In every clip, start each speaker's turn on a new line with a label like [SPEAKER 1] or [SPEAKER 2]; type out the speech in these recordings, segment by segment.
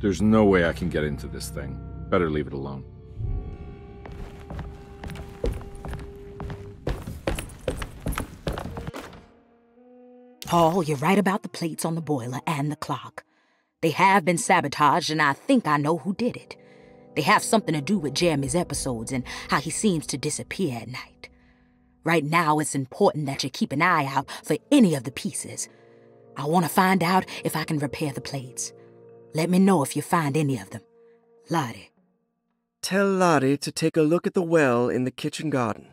[SPEAKER 1] There's no way I can get into this thing. Better leave it alone.
[SPEAKER 2] Paul, you're right about the plates on the boiler and the clock. They have been sabotaged, and I think I know who did it. They have something to do with Jeremy's episodes and how he seems to disappear at night. Right now, it's important that you keep an eye out for any of the pieces. I want to find out if I can repair the plates. Let me know if you find any of them. Lottie.
[SPEAKER 3] Tell Lottie to take a look at the well in the kitchen garden.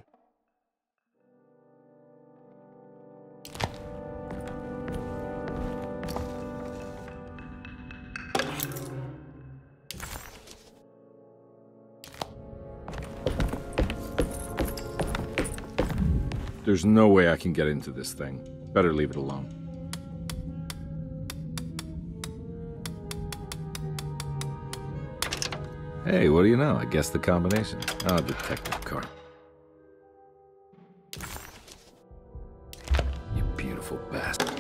[SPEAKER 1] There's no way I can get into this thing. Better leave it alone. Hey, what do you know? I guessed the combination. Oh, Detective Carp. You beautiful bastard.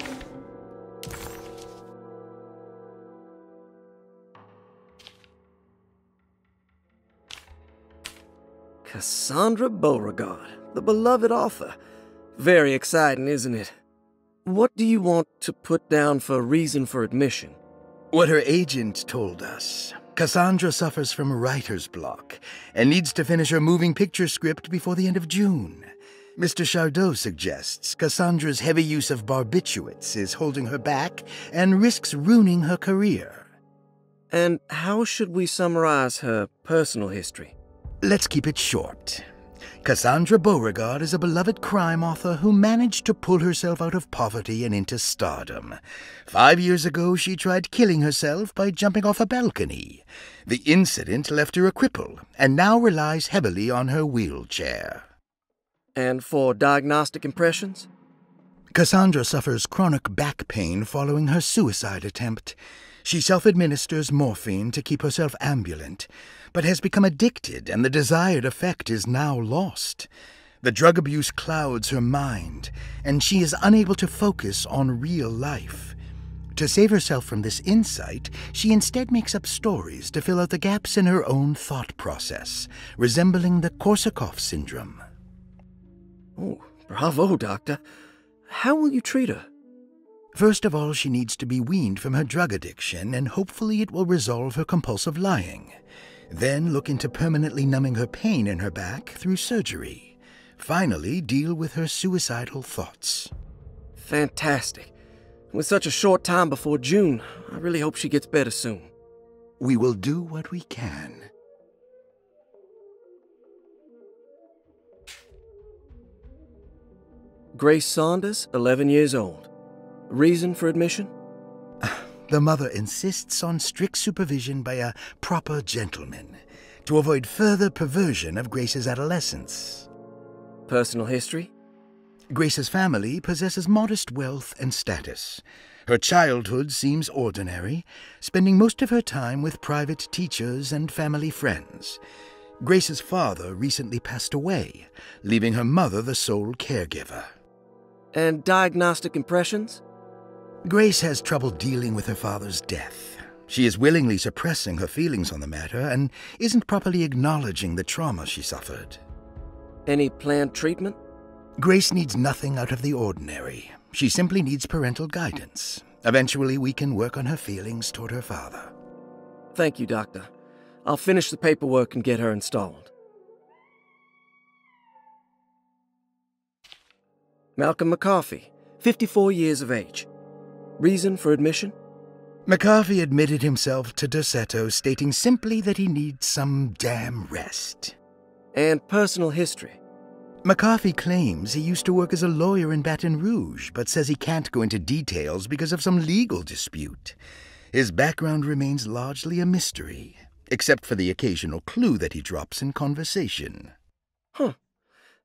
[SPEAKER 3] Cassandra Beauregard, the beloved author. Very exciting, isn't it? What do you want to put down for reason for admission?
[SPEAKER 4] What her agent told us. Cassandra suffers from writer's block and needs to finish her moving picture script before the end of June. Mr. Chardot suggests Cassandra's heavy use of barbiturates is holding her back and risks ruining her career.
[SPEAKER 3] And how should we summarize her personal history?
[SPEAKER 4] Let's keep it short. Cassandra Beauregard is a beloved crime author who managed to pull herself out of poverty and into stardom. 5 years ago, she tried killing herself by jumping off a balcony. The incident left her a cripple, and now relies heavily on her wheelchair.
[SPEAKER 3] And for diagnostic impressions?
[SPEAKER 4] Cassandra suffers chronic back pain following her suicide attempt. She self-administers morphine to keep herself ambulant, but has become addicted, and the desired effect is now lost. The drug abuse clouds her mind, and she is unable to focus on real life. To save herself from this insight, she instead makes up stories to fill out the gaps in her own thought process, resembling the Korsakoff syndrome.
[SPEAKER 3] Oh, bravo, Doctor. How will you treat her?
[SPEAKER 4] First of all, she needs to be weaned from her drug addiction, and hopefully it will resolve her compulsive lying. Then look into permanently numbing her pain in her back through surgery. Finally, deal with her suicidal thoughts.
[SPEAKER 3] Fantastic. With such a short time before June, I really hope she gets better soon.
[SPEAKER 4] We will do what we can.
[SPEAKER 3] Grace Saunders, 11 years old. Reason for admission?
[SPEAKER 4] The mother insists on strict supervision by a proper gentleman to avoid further perversion of Grace's adolescence.
[SPEAKER 3] Personal history?
[SPEAKER 4] Grace's family possesses modest wealth and status. Her childhood seems ordinary, spending most of her time with private teachers and family friends. Grace's father recently passed away, leaving her mother the sole caregiver.
[SPEAKER 3] And diagnostic impressions?
[SPEAKER 4] Grace has trouble dealing with her father's death. She is willingly suppressing her feelings on the matter and isn't properly acknowledging the trauma she suffered.
[SPEAKER 3] Any planned treatment?
[SPEAKER 4] Grace needs nothing out of the ordinary. She simply needs parental guidance. Eventually, we can work on her feelings toward her father.
[SPEAKER 3] Thank you, Doctor. I'll finish the paperwork and get her installed. Malcolm McCarthy, 54 years of age. Reason for admission?
[SPEAKER 4] McCarthy admitted himself to Derceto, stating simply that he needs some damn rest.
[SPEAKER 3] And personal history?
[SPEAKER 4] McCarthy claims he used to work as a lawyer in Baton Rouge, but says he can't go into details because of some legal dispute. His background remains largely a mystery, except for the occasional clue that he drops in conversation.
[SPEAKER 3] Huh.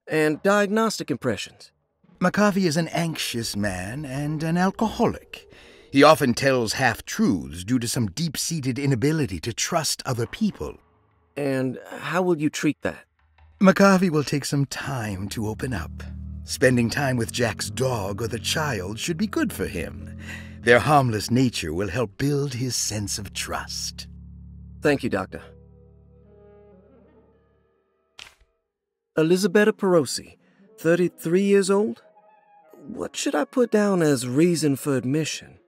[SPEAKER 3] And diagnostic impressions?
[SPEAKER 4] McCarthy is an anxious man and an alcoholic. He often tells half-truths due to some deep-seated inability to trust other people.
[SPEAKER 3] And how will you treat that?
[SPEAKER 4] McCarthy will take some time to open up. Spending time with Jack's dog or the child should be good for him. Their harmless nature will help build his sense of trust.
[SPEAKER 3] Thank you, Doctor. Elisabetta Perosi, 33 years old? What should I put down as reason for admission?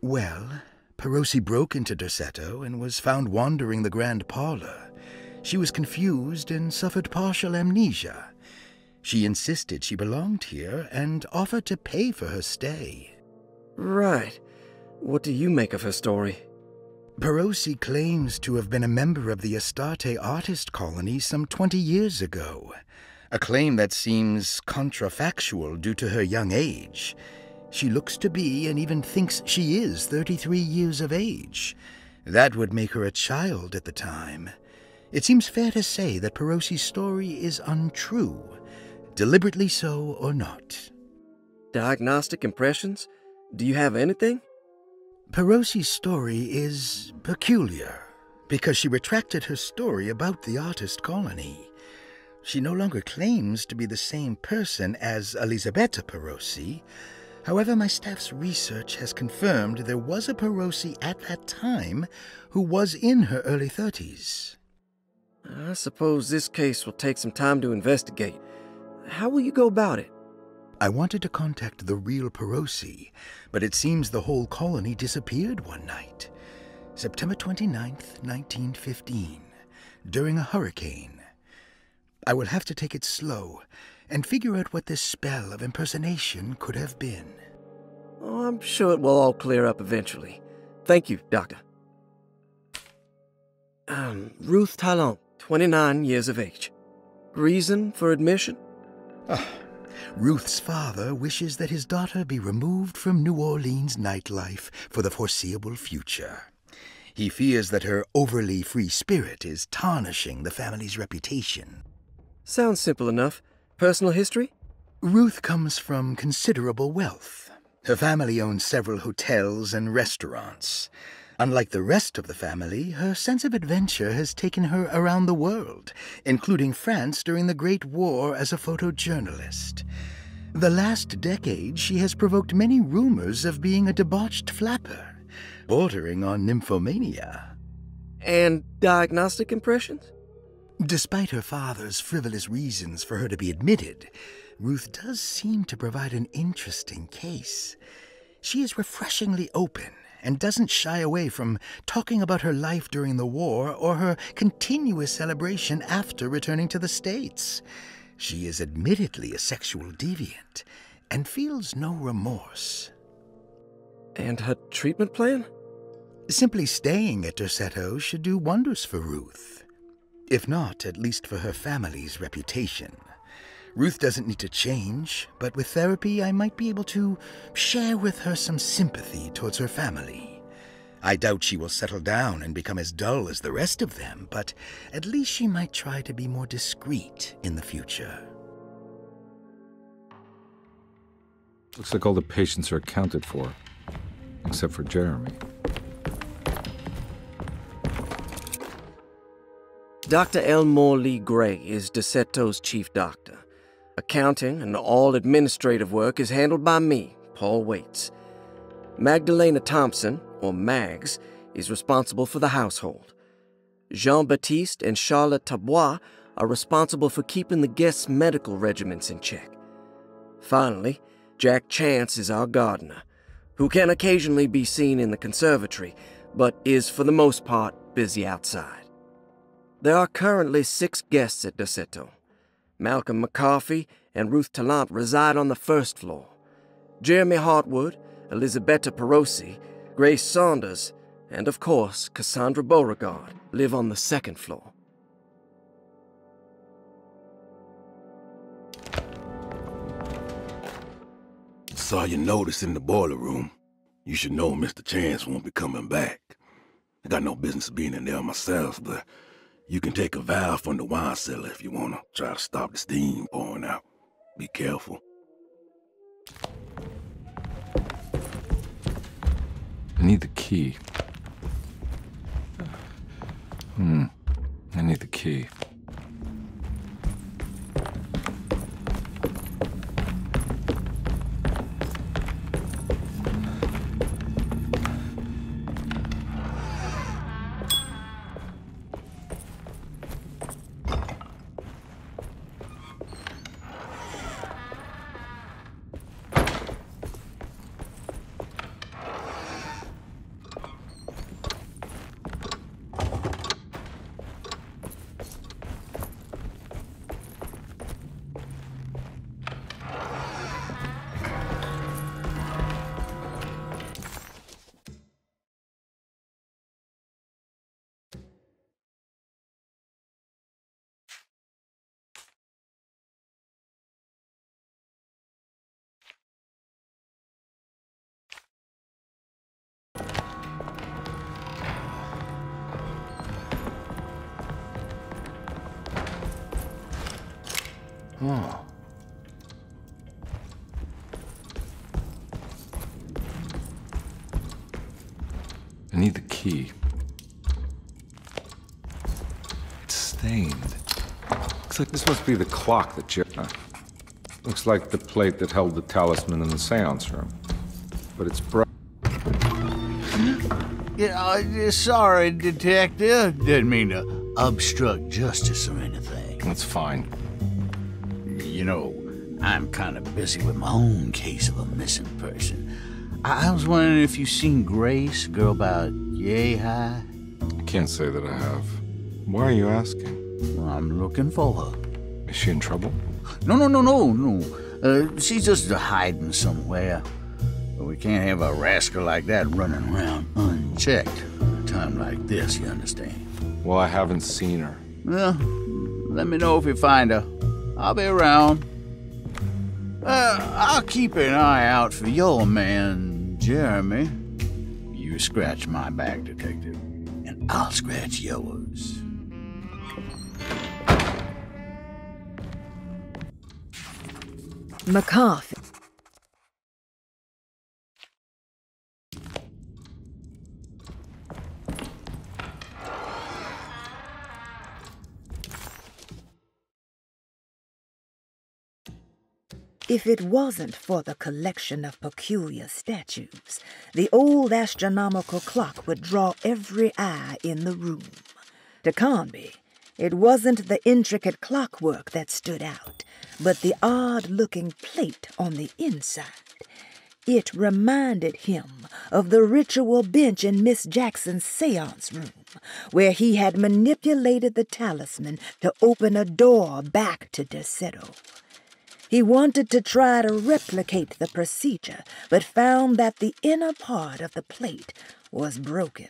[SPEAKER 4] Well, Perosi broke into Derceto and was found wandering the grand parlor. She was confused and suffered partial amnesia. She insisted she belonged here and offered to pay for her stay.
[SPEAKER 3] Right. What do you make of her story?
[SPEAKER 4] Perosi claims to have been a member of the Astarte artist colony some 20 years ago, a claim that seems contrafactual due to her young age. She looks to be and even thinks she is 33 years of age. That would make her a child at the time. It seems fair to say that Perosi's story is untrue, deliberately so or not.
[SPEAKER 3] Diagnostic impressions? Do you have anything?
[SPEAKER 4] Perosi's story is peculiar because she retracted her story about the artist colony. She no longer claims to be the same person as Elisabetta Perosi. However, my staff's research has confirmed there was a Perosi at that time who was in her early 30s.
[SPEAKER 3] I suppose this case will take some time to investigate. How will you go about it?
[SPEAKER 4] I wanted to contact the real Perosi, but it seems the whole colony disappeared one night, September 29th, 1915, during a hurricane. I will have to take it slow and figure out what this spell of impersonation could have been.
[SPEAKER 3] Oh, I'm sure it will all clear up eventually. Thank you, Doctor. Ruth Talon, 29 years of age. Reason for admission?
[SPEAKER 4] Ruth's father wishes that his daughter be removed from New Orleans nightlife for the foreseeable future. He fears that her overly free spirit is tarnishing the family's reputation.
[SPEAKER 3] Sounds simple enough. Personal history?
[SPEAKER 4] Ruth comes from considerable wealth. Her family owns several hotels and restaurants. Unlike the rest of the family, her sense of adventure has taken her around the world, including France during the Great War as a photojournalist. The last decade, she has provoked many rumors of being a debauched flapper, bordering on nymphomania.
[SPEAKER 3] And diagnostic impressions?
[SPEAKER 4] Despite her father's frivolous reasons for her to be admitted, Ruth does seem to provide an interesting case. She is refreshingly open and doesn't shy away from talking about her life during the war or her continuous celebration after returning to the States. She is admittedly a sexual deviant and feels no remorse.
[SPEAKER 3] And her treatment plan?
[SPEAKER 4] Simply staying at Derceto should do wonders for Ruth. If not, at least for her family's reputation. Ruth doesn't need to change, but with therapy I might be able to share with her some sympathy towards her family. I doubt she will settle down and become as dull as the rest of them, but at least she might try to be more discreet in the future.
[SPEAKER 1] Looks like all the patients are accounted for, except for Jeremy.
[SPEAKER 3] Dr. Elmore Lee Gray is Derceto's chief doctor. Accounting and all administrative work is handled by me, Paul Waits. Magdalena Thompson, or Mags, is responsible for the household. Jean-Baptiste and Charlotte Tabois are responsible for keeping the guests' medical regimens in check. Finally, Jack Chance is our gardener, who can occasionally be seen in the conservatory, but is for the most part busy outside. There are currently 6 guests at Derceto. Malcolm McCarthy and Ruth Talon reside on the first floor. Jeremy Hartwood, Elisabetta Perosi, Grace Saunders, and of course Cassandra Beauregard live on the second floor.
[SPEAKER 5] Saw your notice in the boiler room. You should know Mr. Chance won't be coming back. I got no business being in there myself, but you can take a valve from the wine cellar if you want to try to stop the steam pouring out. Be careful.
[SPEAKER 1] I need the key. I need the key.
[SPEAKER 6] Oh.
[SPEAKER 1] I need the key. It's stained. Looks like this must be the clock that looks like the plate that held the talisman in the seance room. But it's bright.
[SPEAKER 6] Yeah, sorry, Detective. Didn't mean to obstruct justice or anything.
[SPEAKER 1] That's fine.
[SPEAKER 6] You know, I'm kind of busy with my own case of a missing person. I was wondering if you've seen Grace, girl about yay high?
[SPEAKER 1] I can't say that I have. Why are you asking?
[SPEAKER 6] Well, I'm looking for her.
[SPEAKER 1] Is she in trouble?
[SPEAKER 6] No. She's just hiding somewhere. But we can't have a rascal like that running around unchecked at a time like this, you understand?
[SPEAKER 1] Well, I haven't seen her.
[SPEAKER 6] Well, let me know if you find her. I'll be around. I'll keep an eye out for your man, Jeremy. You scratch my back, Detective, and I'll scratch yours.
[SPEAKER 2] McCarthy. If it wasn't for the collection of peculiar statues, the old astronomical clock would draw every eye in the room. To Conby, it wasn't the intricate clockwork that stood out, but the odd-looking plate on the inside. It reminded him of the ritual bench in Miss Jackson's seance room, where he had manipulated the talisman to open a door back to Derceto. He wanted to try to replicate the procedure, but found that the inner part of the plate was broken.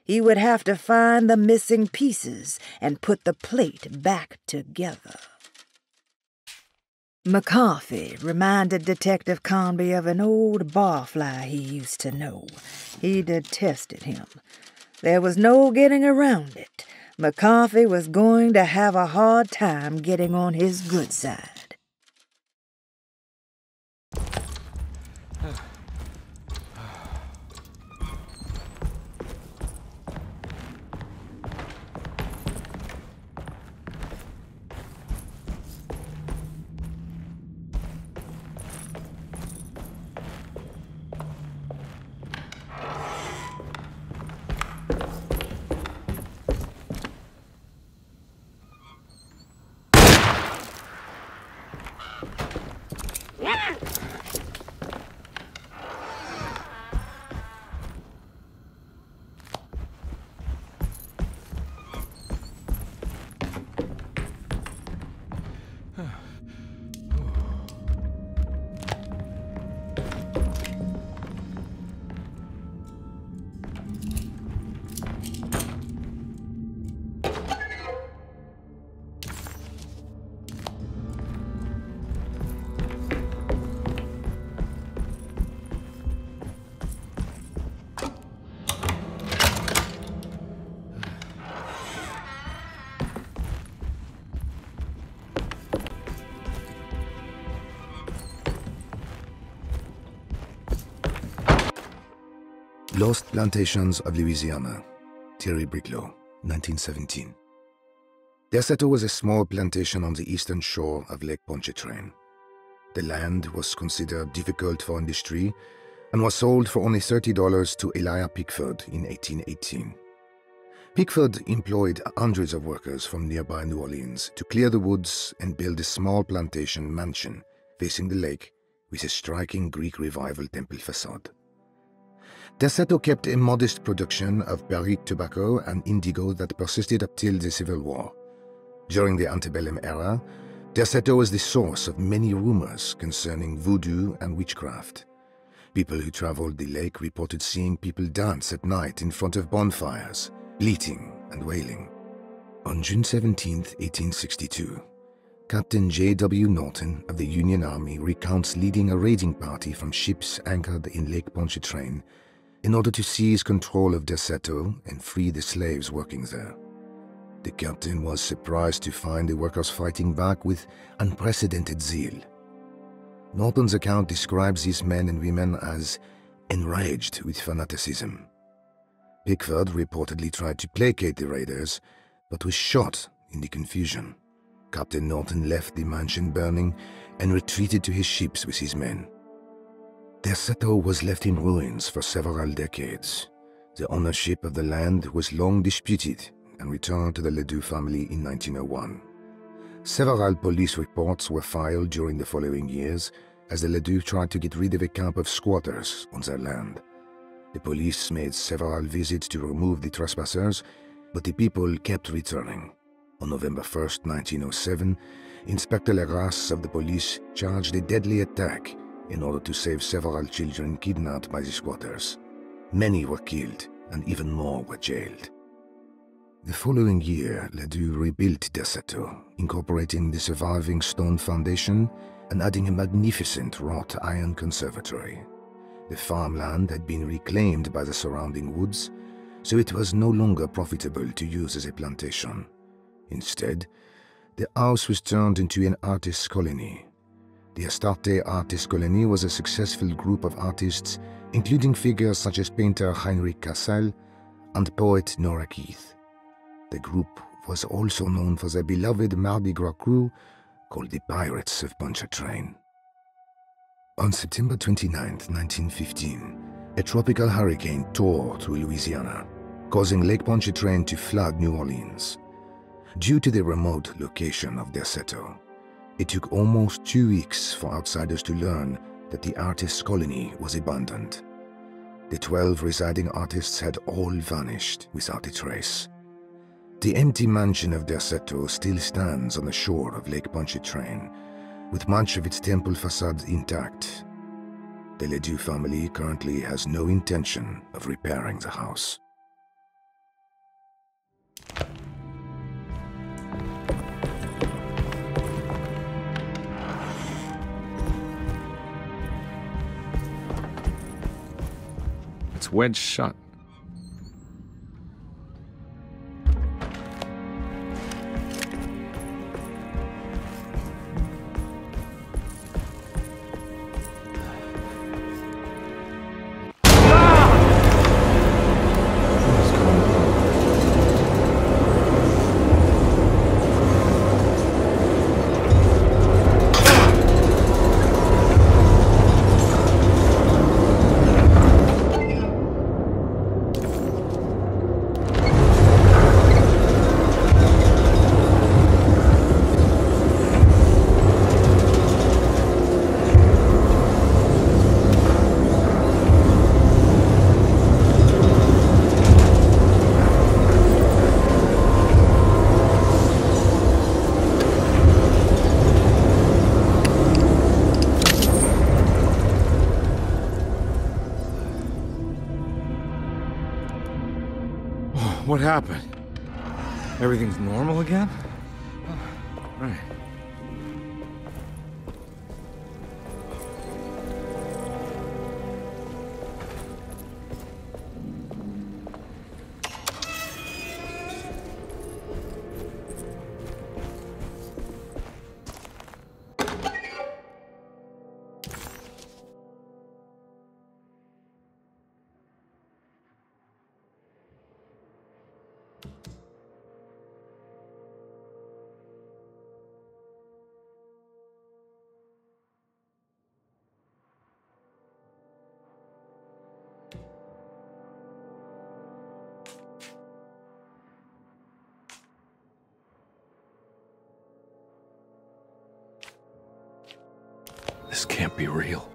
[SPEAKER 2] He would have to find the missing pieces and put the plate back together. McCarthy reminded Detective Conby of an old barfly he used to know. He detested him. There was no getting around it. McCarthy was going to have a hard time getting on his good side.
[SPEAKER 7] Lost Plantations of Louisiana, Thierry Briclot, 1917. Derceto was a small plantation on the eastern shore of Lake Pontchartrain. The land was considered difficult for industry and was sold for only $30 to Elijah Pickford in 1818. Pickford employed hundreds of workers from nearby New Orleans to clear the woods and build a small plantation mansion facing the lake with a striking Greek Revival temple facade. Derceto kept a modest production of barrique tobacco and indigo that persisted up till the Civil War. During the antebellum era, Derceto was the source of many rumors concerning voodoo and witchcraft. People who traveled the lake reported seeing people dance at night in front of bonfires, bleating and wailing. On June 17, 1862, Captain J.W. Norton of the Union Army recounts leading a raiding party from ships anchored in Lake Pontchartrain in order to seize control of Derceto and free the slaves working there. The captain was surprised to find the workers fighting back with unprecedented zeal. Norton's account describes these men and women as enraged with fanaticism. Pickford reportedly tried to placate the raiders, but was shot in the confusion. Captain Norton left the mansion burning and retreated to his ships with his men. Derceto was left in ruins for several decades. The ownership of the land was long disputed and returned to the Ledoux family in 1901. Several police reports were filed during the following years as the Ledoux tried to get rid of a camp of squatters on their land. The police made several visits to remove the trespassers, but the people kept returning. On November 1st, 1907, Inspector Legras of the police charged a deadly attack in order to save several children kidnapped by the squatters. Many were killed, and even more were jailed. The following year, Ledoux rebuilt Derceto, incorporating the surviving stone foundation and adding a magnificent wrought iron conservatory. The farmland had been reclaimed by the surrounding woods, so it was no longer profitable to use as a plantation. Instead, the house was turned into an artist's colony. The Astarte Artist Colony was a successful group of artists, including figures such as painter Heinrich Cassel and poet Nora Keith. The group was also known for their beloved Mardi Gras crew called the Pirates of Pontchartrain. On September 29, 1915, a tropical hurricane tore through Louisiana, causing Lake Pontchartrain to flood New Orleans. Due to the remote location of Derceto, it took almost 2 weeks for outsiders to learn that the artist's colony was abandoned. The 12 residing artists had all vanished without a trace. The empty mansion of Derceto still stands on the shore of Lake Pontchartrain, with much of its temple facade intact. The Ledoux family currently has no intention of repairing the house.
[SPEAKER 1] It's wedged shut. What happened? Everything's normal again? Right. This can't be real.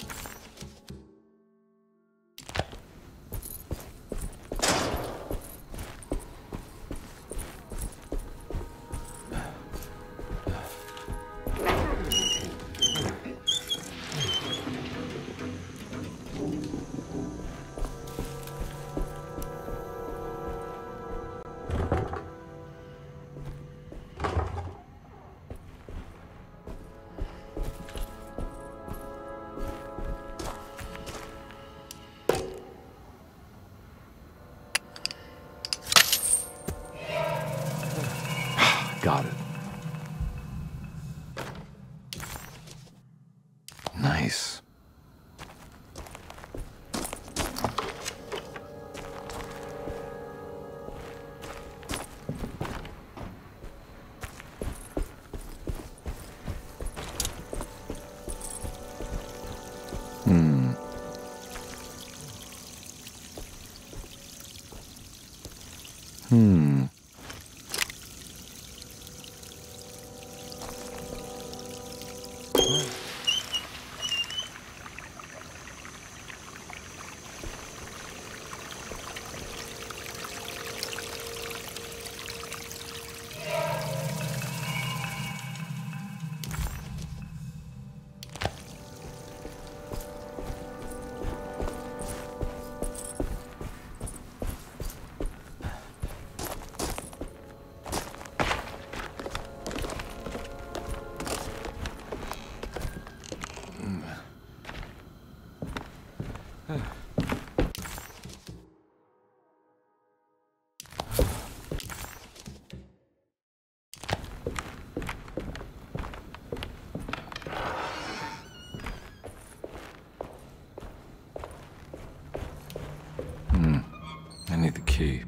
[SPEAKER 1] I need the key.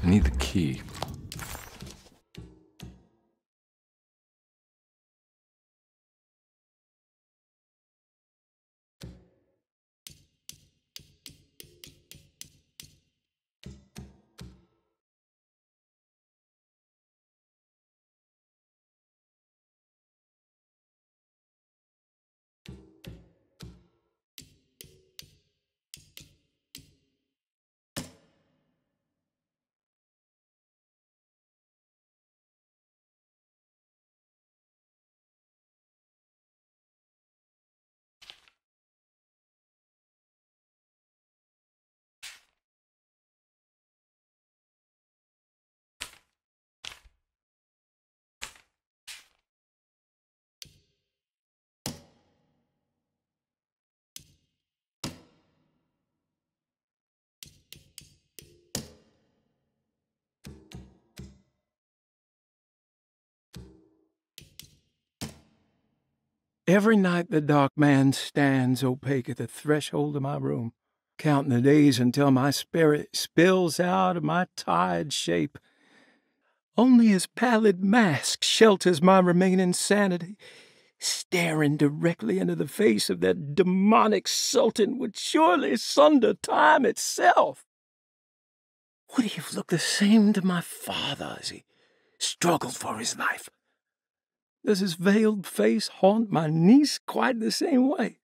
[SPEAKER 1] I need the key.
[SPEAKER 8] Every night the dark man stands opaque at the threshold of my room, counting the days until my spirit spills out of my tired shape. Only his pallid mask shelters my remaining sanity. Staring directly into the face of that demonic sultan would surely sunder time itself. Would he have looked the same to my father as he struggled for his life? Does his veiled face haunt my niece quite the same way?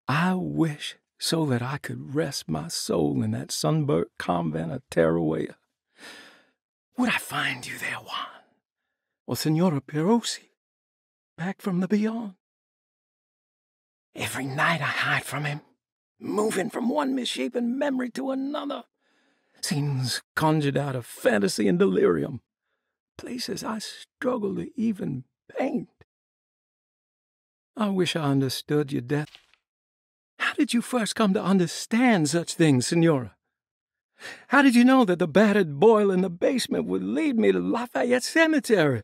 [SPEAKER 8] I wish so that I could rest my soul in that sunburnt convent of Tarawea. Would I find you there, Juan? Or Senora Perosi, back from the beyond? Every night I hide from him, moving from one misshapen memory to another. Scenes conjured out of fantasy and delirium. Places I struggle to even paint. I wish I understood your death. How did you first come to understand such things, Senora? How did you know that the battered boiler in the basement would lead me to Lafayette Cemetery?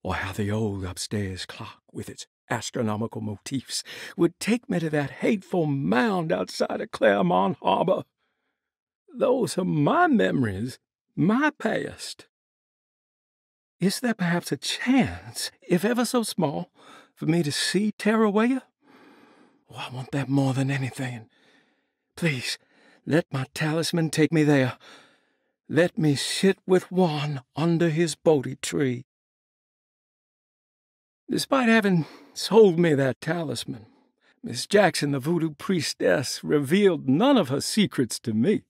[SPEAKER 8] Or how the old upstairs clock, with its astronomical motifs, would take me to that hateful mound outside of Claremont Harbor? Those are my memories, my past. Is there perhaps a chance, if ever so small, for me to see Tarawea? Oh, I want that more than anything. Please, let my talisman take me there. Let me sit with Juan under his Bodhi tree. Despite having sold me that talisman, Miss Jackson, the voodoo priestess, revealed none of her secrets to me.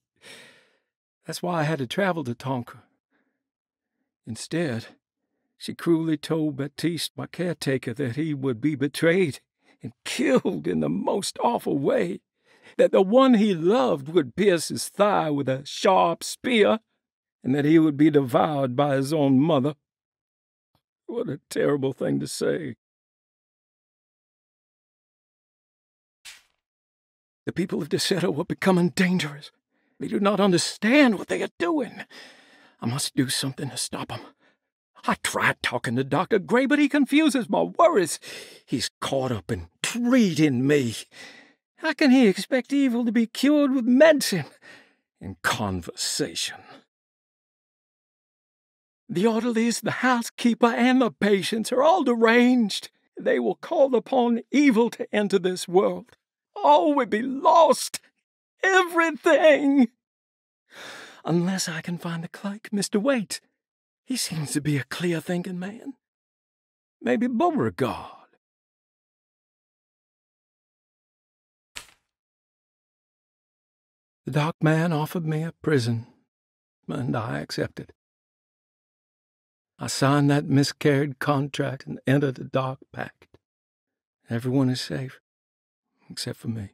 [SPEAKER 8] That's why I had to travel to Tonka. Instead, She cruelly told Baptiste, my caretaker, that he would be betrayed and killed in the most awful way, that the one he loved would pierce his thigh with a sharp spear, and that he would be devoured by his own mother. What a terrible thing to say. The people of Desero are becoming dangerous. They do not understand what they are doing. I must do something to stop them. I tried talking to Dr. Gray, but he confuses my worries. He's caught up in treating me. How can he expect evil to be cured with medicine and conversation? The orderlies, the housekeeper, and the patients are all deranged. They will call upon evil to enter this world. All will be lost. Everything. Unless I can find the clerk, Mr. Waite. He seems to be a clear-thinking man. Maybe Beauregard. The dark man offered me a prison, and I accepted. I signed that miscarried contract and entered the dark pact. Everyone is safe, except for me.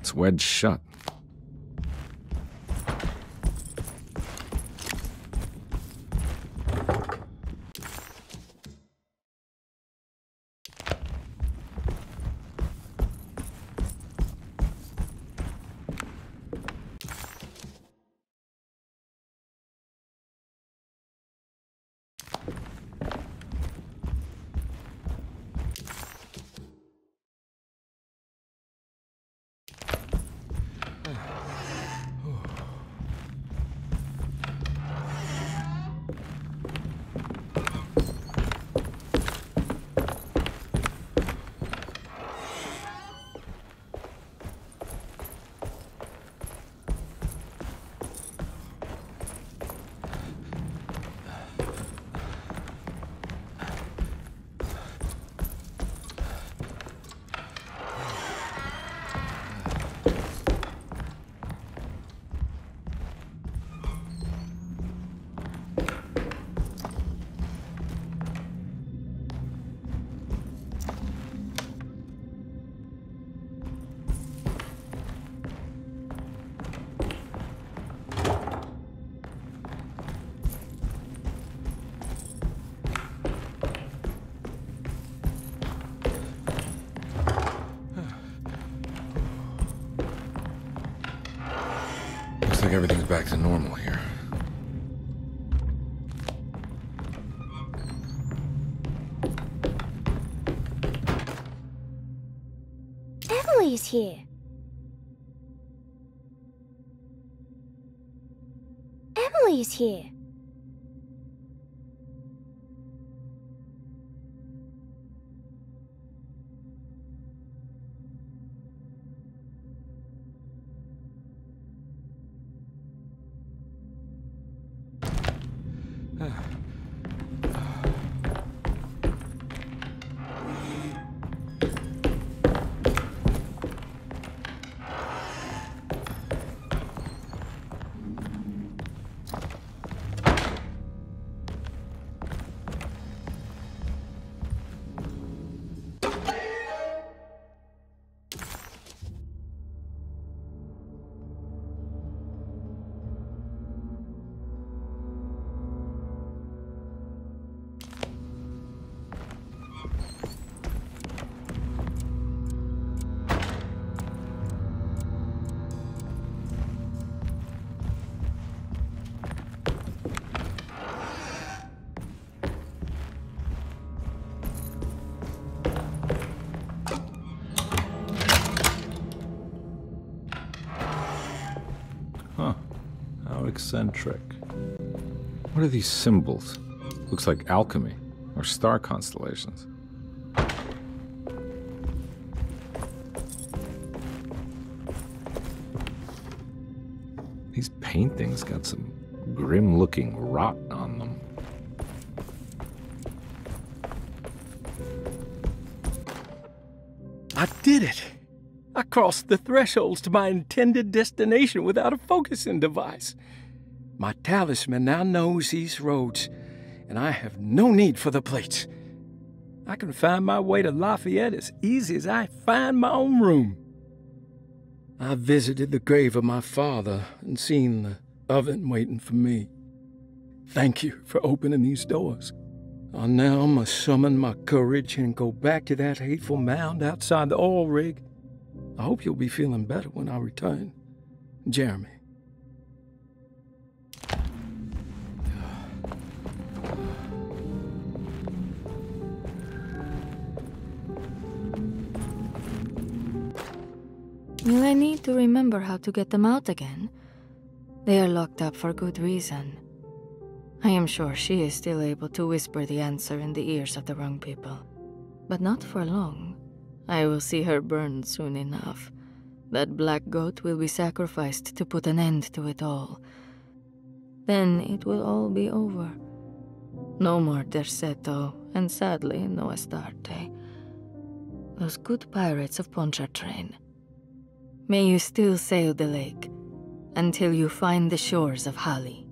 [SPEAKER 1] It's wedged shut. Looks like everything's back to normal here.
[SPEAKER 9] Emily's here. Emily's here.
[SPEAKER 1] Eccentric. What are these symbols? Looks like alchemy or star constellations. These paintings got some grim-looking rot on them.
[SPEAKER 8] I did it! I crossed the thresholds to my intended destination without a focusing device. My talisman now knows these roads, and I have no need for the plates. I can find my way to Lafayette as easy as I find my own room. I visited the grave of my father and seen the oven waiting for me. Thank you for opening these doors. I now must summon my courage and go back to that hateful mound outside the oil rig. I hope you'll be feeling better when I return. Jeremy.
[SPEAKER 10] Will I need to remember how to get them out again? They are locked up for good reason. I am sure she is still able to whisper the answer in the ears of the wrong people. But not for long. I will see her burned soon enough. That black goat will be sacrificed to put an end to it all. Then it will all be over. No more Derceto, and sadly, no Astarte. Those good pirates of Pontchartrain. May you still sail the lake, until you find the shores of Hali.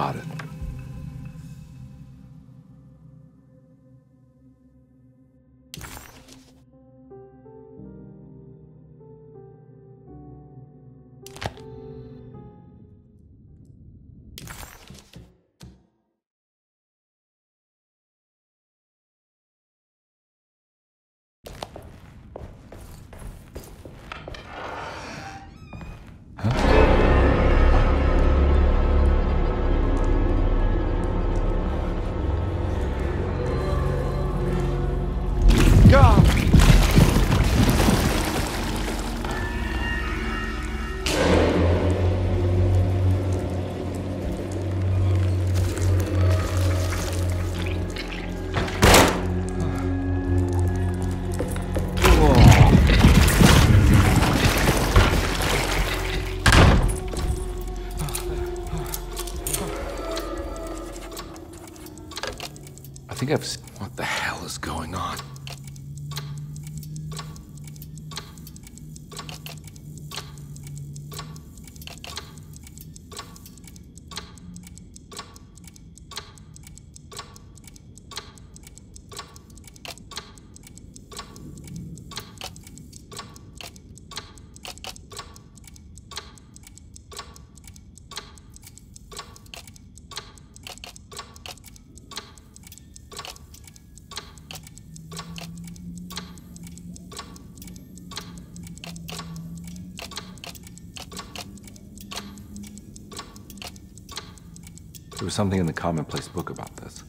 [SPEAKER 8] Got it.
[SPEAKER 1] I think I've seen... What the hell is going on? There was something in the commonplace book about this.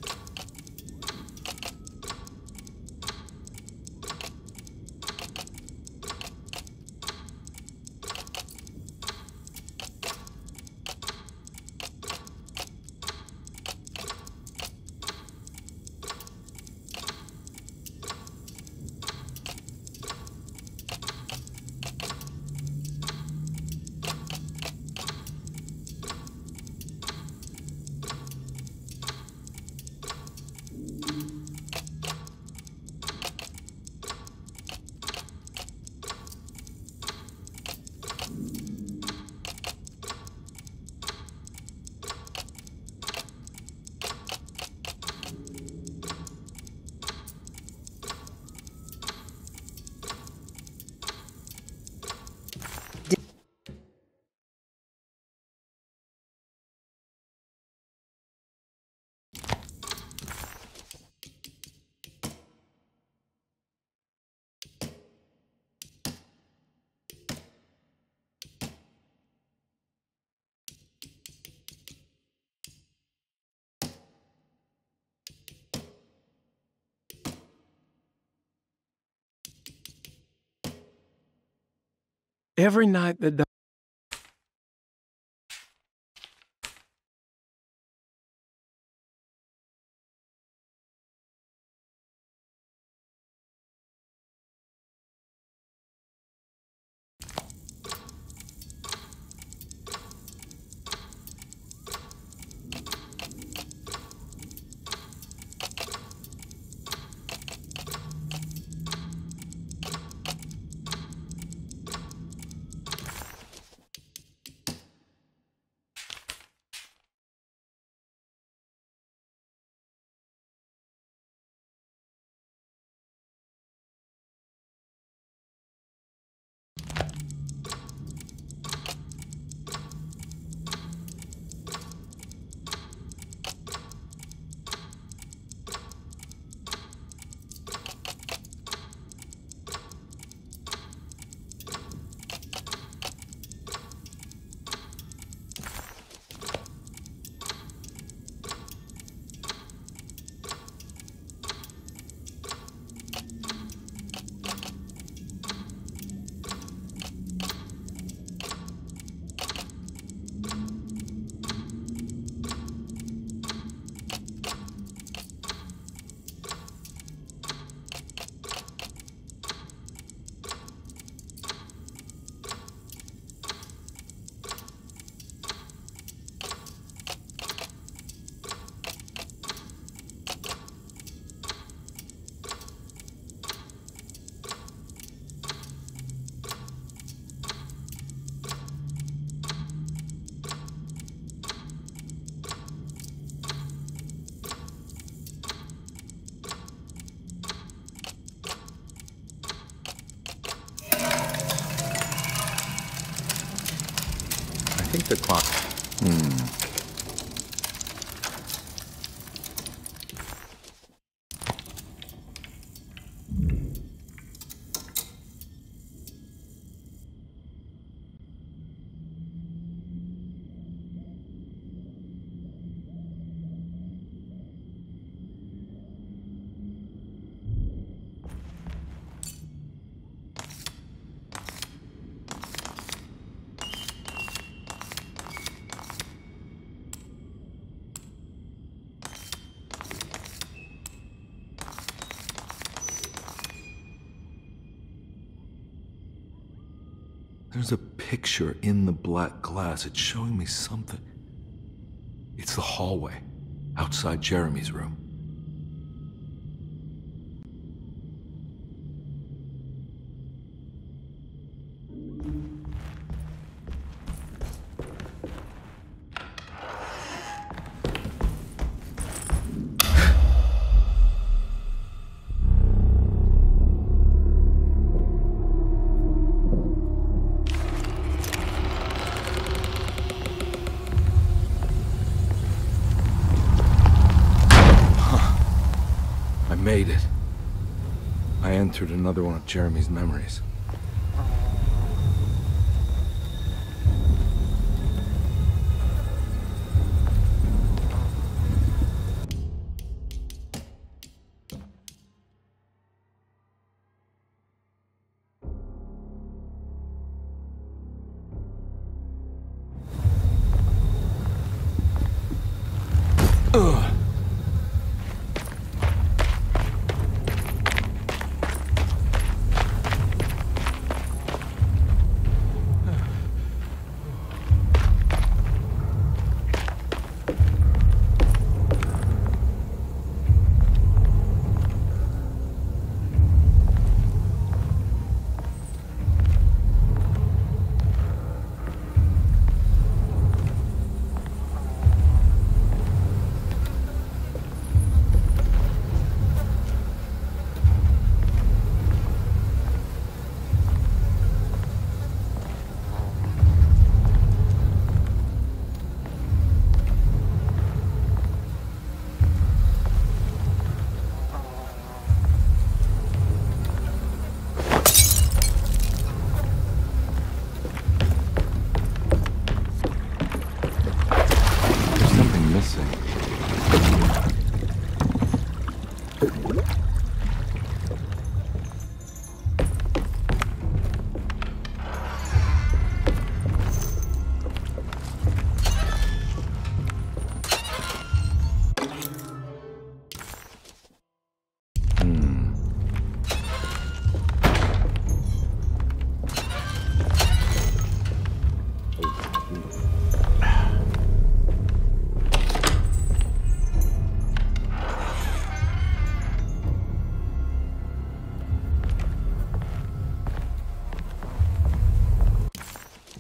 [SPEAKER 8] Every night the
[SPEAKER 1] think the clock... There's a picture in the black glass. It's showing me something. It's the hallway outside Jeremy's room. Made it. I entered another one of Jeremy's memories.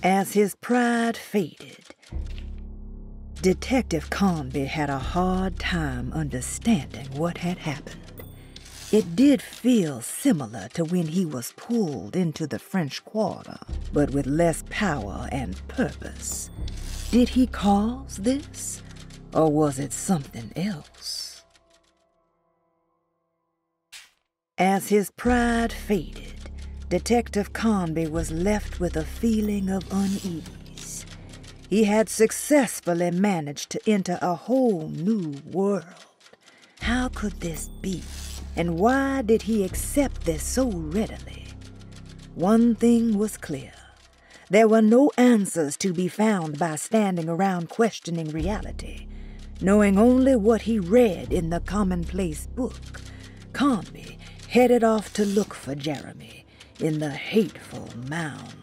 [SPEAKER 11] As his pride faded, Detective Conby had a hard time understanding what had happened. It did feel similar to when he was pulled into the French Quarter, but with less power and purpose. Did he cause this, or was it something else? As his pride faded, Detective Conby was left with a feeling of unease. He had successfully managed to enter a whole new world. How could this be? And why did he accept this so readily? One thing was clear. There were no answers to be found by standing around questioning reality. Knowing only what he read in the commonplace book, Conby headed off to look for Jeremy in the hateful mound.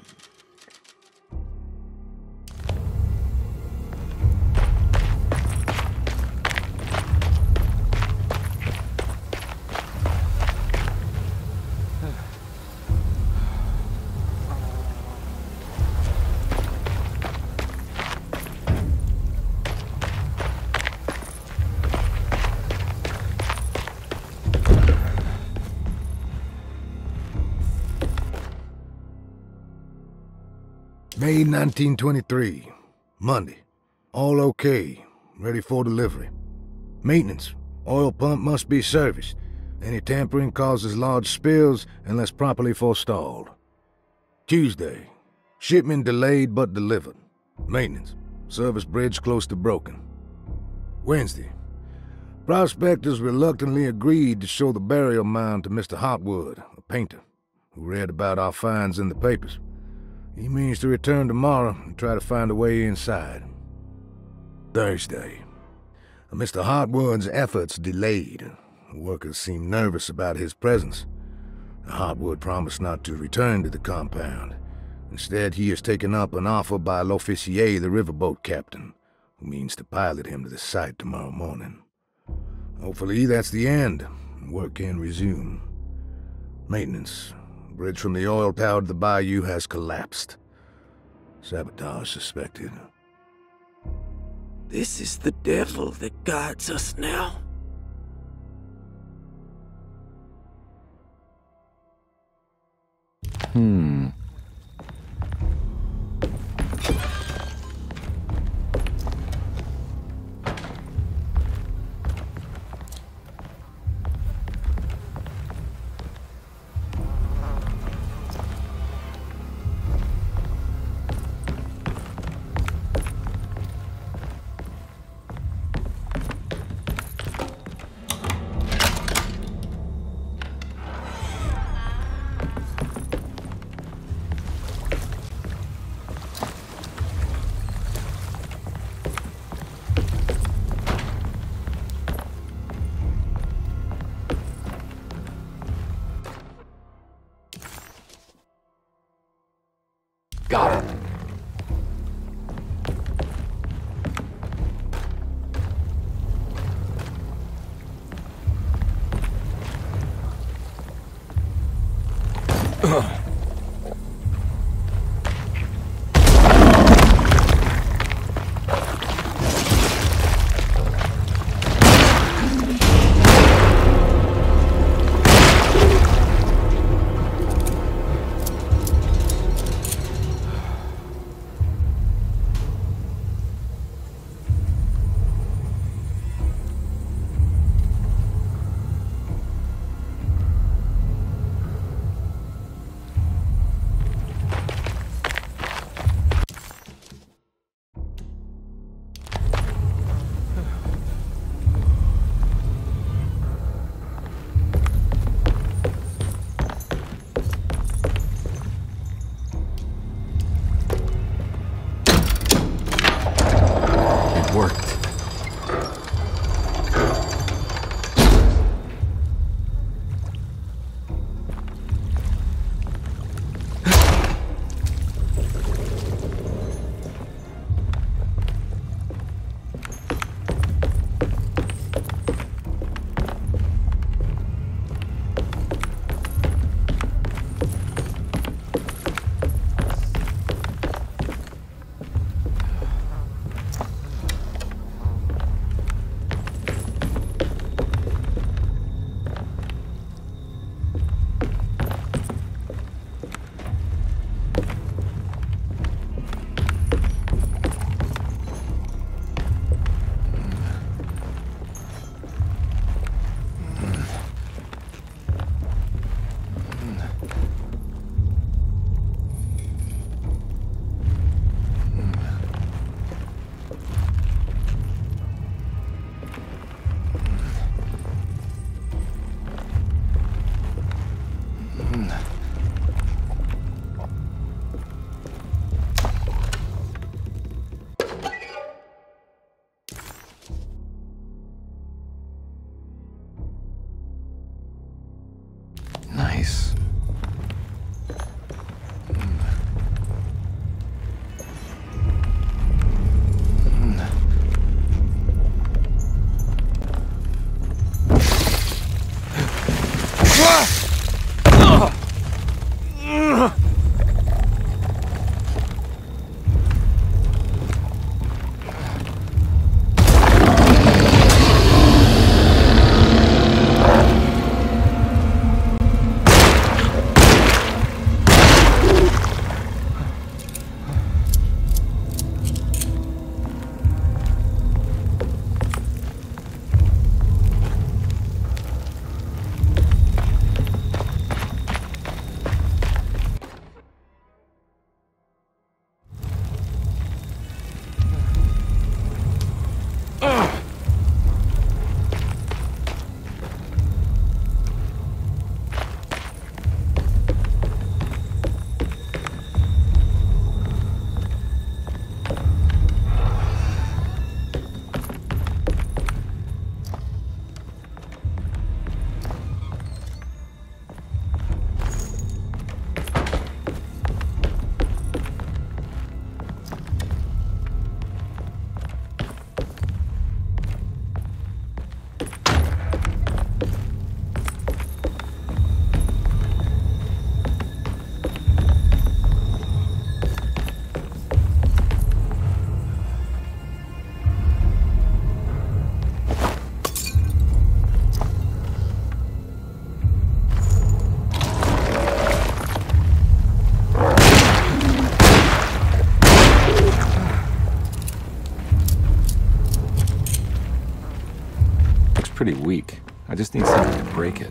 [SPEAKER 7] May 1923. Monday. All okay. Ready for delivery. Maintenance. Oil pump must be serviced. Any tampering causes large spills unless properly forestalled. Tuesday. Shipment delayed but delivered. Maintenance. Service bridge close to broken. Wednesday. Prospectors reluctantly agreed to show the burial mound to Mr. Hotwood, a painter, who read about our finds in the papers. He means to return tomorrow and try to find a way inside. Thursday. Mr. Hotwood's efforts delayed. The workers seemed nervous about his presence. Hotwood promised not to return to the compound. Instead, he has taken up an offer by L'Officier, the riverboat captain, who means to pilot him to the site tomorrow morning. Hopefully that's the end. Work can resume. Maintenance. Bridge from the oil tower to the bayou has collapsed. Sabotage suspected.
[SPEAKER 3] This is the devil that guides us now.
[SPEAKER 8] Got it. Nice.
[SPEAKER 1] pretty weak. I just need something to break it.